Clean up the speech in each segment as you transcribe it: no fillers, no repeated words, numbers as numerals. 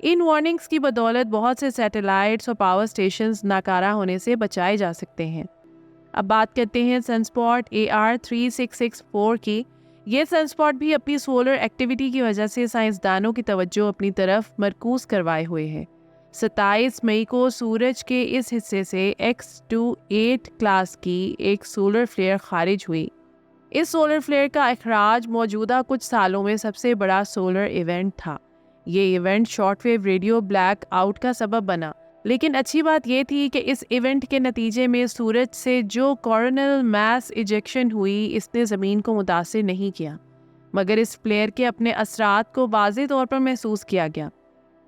ان warnings کی بدولت بہت سے سیٹلائٹس اور پاور اسٹیشنز ناکارہ ہونے سے بچائے جا سکتے ہیں۔ اب بات کرتے ہیں سن اسپاٹ AR3664 کی۔ یہ سن اسپاٹ بھی اپنی سولر ایکٹیویٹی کی وجہ سے سائنسدانوں کی توجہ اپنی طرف مرکوز کروائے ہوئے ہے۔ 27 مئی کو سورج کے اس حصے سے X28 کلاس کی ایک سولر فلیئر خارج ہوئی۔ اس سولر فلیئر کا اخراج موجودہ کچھ سالوں میں سب سے بڑا سولر ایونٹ تھا۔ یہ event short wave radio blackout کا سبب بنا، لیکن اچھی بات یہ تھی کہ اس ایونٹ کے نتیجے میں سورج سے جو کورونل میس ایجیکشن ہوئی اس نے زمین کو متاثر نہیں کیا، مگر اس فلیئر کے اپنے اثرات کو واضح طور پر محسوس کیا گیا۔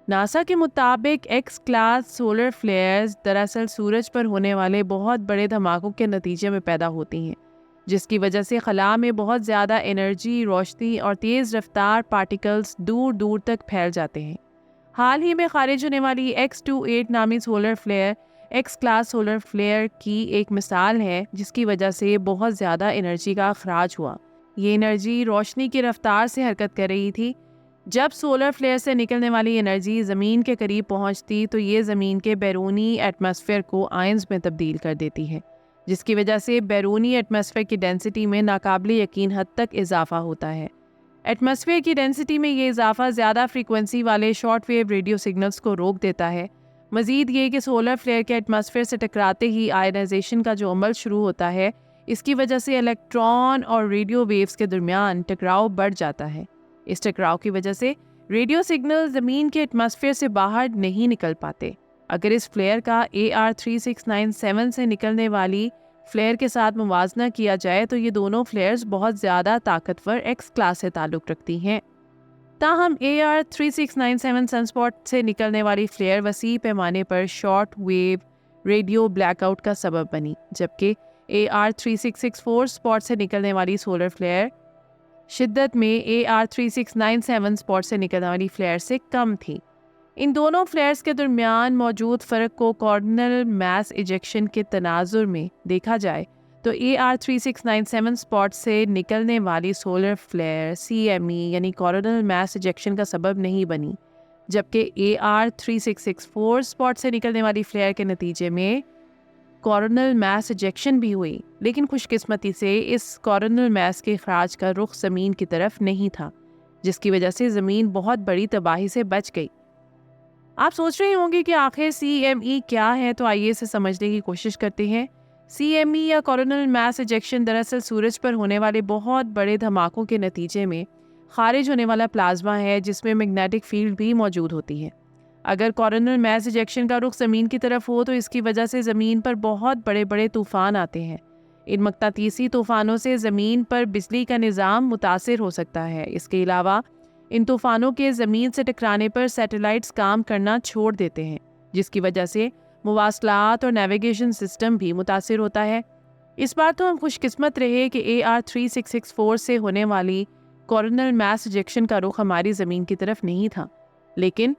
ناسا کے مطابق ایکس کلاس سولر فلیئرز دراصل سورج پر ہونے والے بہت بڑے دھماکوں کے نتیجے میں پیدا ہوتی ہیں، جس کی وجہ سے خلا میں بہت زیادہ انرجی، روشنی اور تیز رفتار پارٹیکلز دور دور تک پھیل جاتے ہیں۔ حال ہی میں خارج ہونے والی X28 نامی سولر فلیئر ایکس کلاس سولر فلیئر کی ایک مثال ہے، جس کی وجہ سے بہت زیادہ انرجی کا اخراج ہوا۔ یہ انرجی روشنی کی رفتار سے حرکت کر رہی تھی۔ جب سولر فلیئر سے نکلنے والی انرجی زمین کے قریب پہنچتی تو یہ زمین کے بیرونی ایٹماسفیئر کو آئنز میں تبدیل کر دیتی ہے، جس کی وجہ سے بیرونی ایٹماسفیئر کی ڈینسٹی میں ناقابل یقین حد تک اضافہ ہوتا ہے۔ ایٹماسفیئر کی ڈینسٹی میں یہ اضافہ زیادہ فریکوینسی والے شارٹ ویو ریڈیو سگنلز کو روک دیتا ہے۔ مزید یہ کہ سولر فلیئر کے ایٹماسفیئر سے ٹکراتے ہی آئنائزیشن کا جو عمل شروع ہوتا ہے، اس کی وجہ سے الیکٹران اور ریڈیو ویوز کے درمیان ٹکراؤ بڑھ جاتا ہے۔ اس ٹکراؤ کی وجہ سے ریڈیو سگنل زمین کے ایٹماسفیئر سے باہر نہیں نکل پاتے۔ اگر اس فلیئر کا AR3697 سے نکلنے والی فلیئر کے ساتھ موازنہ کیا جائے تو یہ دونوں فلیئرز بہت زیادہ طاقتور ایکس کلاس سے تعلق رکھتی ہیں۔ تاہم AR3697 سن اسپاٹ سے نکلنے والی فلیئر وسیع پیمانے پر short wave radio blackout کا سبب بنی، جبکہ AR3664 اسپاٹ سے نکلنے والی سولر فلیئر شدت میں AR3697 اسپاٹ سے نکلنے والی فلیئر سے کم تھی۔ ان دونوں فلیئرز کے درمیان موجود فرق کو کورونل میس ایجیکشن کے تناظر میں دیکھا جائے تو AR3697 اسپاٹ سے نکلنے والی سولر فلیئر CME یعنی کورونل میس ایجیکشن کا سبب نہیں بنی، جبکہ AR3664 اسپاٹ سے نکلنے والی فلیئر کے نتیجے میں کورونل میس ایجیکشن بھی ہوئی، لیکن خوش قسمتی سے اس کورونل میس کے اخراج کا رخ زمین کی طرف نہیں تھا، جس کی وجہ سے زمین بہت بڑی تباہی سے بچ گئی۔ آپ سوچ رہے ہوں گے کہ آخر CME کیا ہے، تو آئیے اسے سمجھنے کی کوشش کرتے ہیں۔ CME یا کورونل میس ایجیکشن دراصل سورج پر ہونے والے بہت بڑے دھماکوں کے نتیجے میں خارج ہونے والا پلازما ہے، جس میں میگنیٹک فیلڈ بھی موجود ہوتی ہے۔ اگر کورونل میس ایجیکشن کا رخ زمین کی طرف ہو تو اس کی وجہ سے زمین پر بہت بڑے بڑے طوفان آتے ہیں۔ ان مقناطیسی طوفانوں سے زمین پر بجلی کا نظام متاثر ہو سکتا ہے۔ اس کے علاوہ ان طوفانوں کے زمین سے ٹکرانے پر سیٹلائٹس کام کرنا چھوڑ دیتے ہیں، جس کی وجہ سے مواصلات اور نیویگیشن سسٹم بھی متاثر ہوتا ہے۔ اس بار تو ہم خوش قسمت رہے کہ AR3664 سے ہونے والی کورونل میس ایجیکشن کا رخ ہماری زمین کی طرف نہیں تھا، لیکن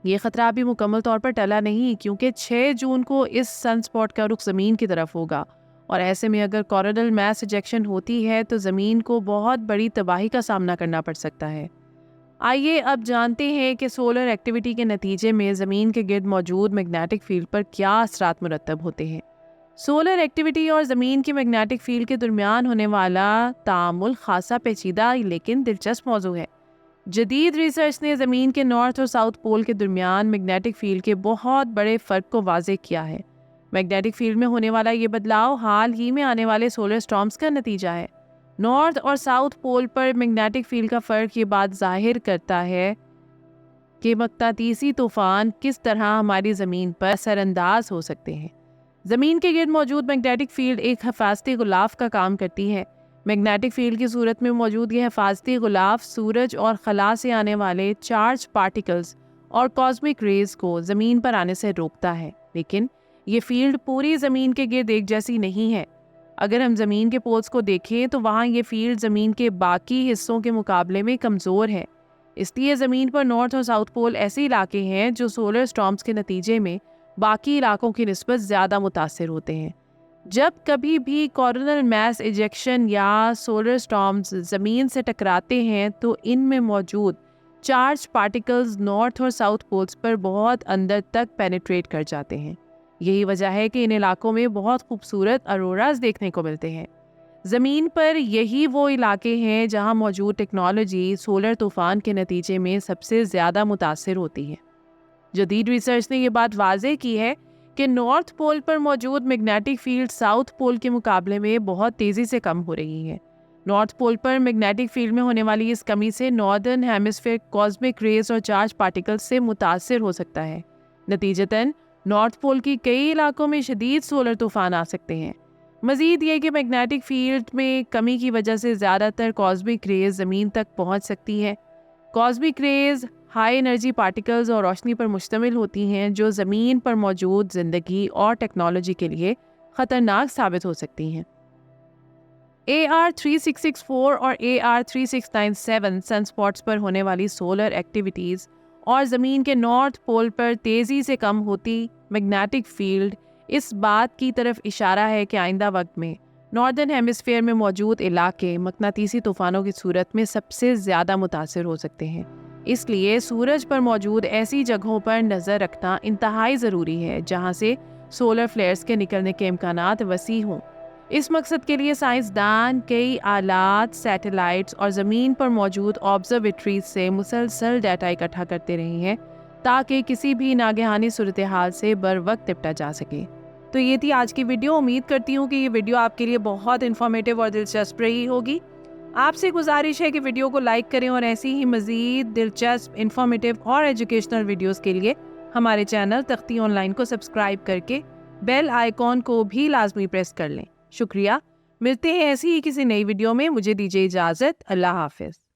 یہ خطرہ بھی مکمل طور پر ٹلا نہیں، کیونکہ 6 جون کو اس سن اسپاٹ کا رخ زمین کی طرف ہوگا، اور ایسے میں اگر کورونل میس ایجیکشن ہوتی ہے تو زمین کو بہت بڑی تباہی کا سامنا کرنا پڑ سکتا ہے۔ آئیے اب جانتے ہیں کہ سولر ایکٹیویٹی کے نتیجے میں زمین کے گرد موجود میگنیٹک فیلڈ پر کیا اثرات مرتب ہوتے ہیں۔ سولر ایکٹیویٹی اور زمین کی میگنیٹک فیلڈ کے درمیان ہونے والا تعامل خاصا پیچیدہ لیکن دلچسپ موضوع ہے۔ جدید ریسرچ نے زمین کے نارتھ اور ساؤتھ پول کے درمیان میگنیٹک فیلڈ کے بہت بڑے فرق کو واضح کیا ہے۔ میگنیٹک فیلڈ میں ہونے والا یہ بدلاؤ حال ہی میں آنے والے سولر اسٹارمز کا نتیجہ ہے۔ نارتھ اور ساؤتھ پول پر میگنیٹک فیلڈ کا فرق یہ بات ظاہر کرتا ہے کہ مقناطیسی طوفان کس طرح ہماری زمین پر اثر انداز ہو سکتے ہیں۔ زمین کے گرد موجود میگنیٹک فیلڈ ایک حفاظتی غلاف کا کام کرتی ہے۔ میگنیٹک فیلڈ کی صورت میں موجود یہ حفاظتی غلاف سورج اور خلا سے آنے والے چارج پارٹیکلز اور کاسمک ریز کو زمین پر آنے سے روکتا ہے، لیکن یہ فیلڈ پوری زمین کے گرد ایک جیسی نہیں ہے۔ اگر ہم زمین کے پولز کو دیکھیں تو وہاں یہ فیلڈ زمین کے باقی حصوں کے مقابلے میں کمزور ہے۔ اس لیے زمین پر نارتھ اور ساؤتھ پول ایسے علاقے ہیں جو سولر اسٹارمز کے نتیجے میں باقی علاقوں کی نسبت زیادہ متاثر ہوتے ہیں۔ جب کبھی بھی کورونل میس ایجیکشن یا سولر اسٹارمز زمین سے ٹکراتے ہیں تو ان میں موجود چارج پارٹیکلز نارتھ اور ساؤتھ پولز پر بہت اندر تک پینیٹریٹ کر جاتے ہیں۔ یہی وجہ ہے کہ ان علاقوں میں بہت خوبصورت اروراز دیکھنے کو ملتے ہیں۔ زمین پر یہی وہ علاقے ہیں جہاں موجود ٹیکنالوجی سولر طوفان کے نتیجے میں سب سے زیادہ متاثر ہوتی ہے۔ جدید ریسرچ نے یہ بات واضح کی ہے کہ نارتھ پول پر موجود میگنیٹک فیلڈ ساؤتھ پول کے مقابلے میں بہت تیزی سے کم ہو رہی ہے۔ نارتھ پول پر میگنیٹک فیلڈ میں ہونے والی اس کمی سے ناردرن ہیمسفیئر کاسمک ریز اور چارج پارٹیکلز سے متاثر ہو سکتا ہے۔ نتیجتاً نارتھ پول کی کئی علاقوں میں شدید سولر طوفان آ سکتے ہیں۔ مزید یہ کہ میگنیٹک فیلڈ میں کمی کی وجہ سے زیادہ تر کاسمک ریز زمین تک پہنچ سکتی ہے۔ Cosmic raise high energy particles اور روشنی پر مشتمل ہوتی ہیں جو زمین پر موجود زندگی اور ٹیکنالوجی کے لیے خطرناک ثابت ہو سکتی ہیں۔ AR3664 اور AR3697 سن اسپاٹس پر ہونے والی سولر ایکٹیویٹیز اور زمین کے نارتھ پول پر تیزی سے کم ہوتی میگنیٹک فیلڈ اس بات کی طرف اشارہ ہے کہ آئندہ وقت میں ناردرن ہیمسفیئر میں موجود علاقے مقناطیسی طوفانوں کی صورت میں سب سے زیادہ متاثر ہو سکتے ہیں۔ اس لیے سورج پر موجود ایسی جگہوں پر نظر رکھنا انتہائی ضروری ہے جہاں سے سولر فلیئرز کے نکلنے کے امکانات وسیع ہوں۔ اس مقصد کے لیے سائنسدان کئی آلات، سیٹلائٹس اور زمین پر موجود آبزرویٹریز سے مسلسل ڈیٹا اکٹھا کرتے رہے ہیں تاکہ کسی بھی ناگہانی صورتحال سے بروقت نپٹا جا سکے۔ تو یہ تھی آج کی ویڈیو۔ امید کرتی ہوں کہ یہ ویڈیو آپ کے لیے بہت انفارمیٹیو اور دلچسپ رہی ہوگی۔ آپ سے گزارش ہے کہ ویڈیو کو لائک کریں اور ایسی ہی مزید دلچسپ، انفارمیٹیو اور ایجوکیشنل ویڈیوز کے لیے ہمارے چینل تختی آن لائن کو سبسکرائب کر کے بیل آئیکن کو بھی لازمی پریس کر لیں۔ شکریہ۔ ملتے ہیں ایسی ہی کسی نئی ویڈیو میں۔ مجھے دیجیے اجازت۔ اللہ حافظ۔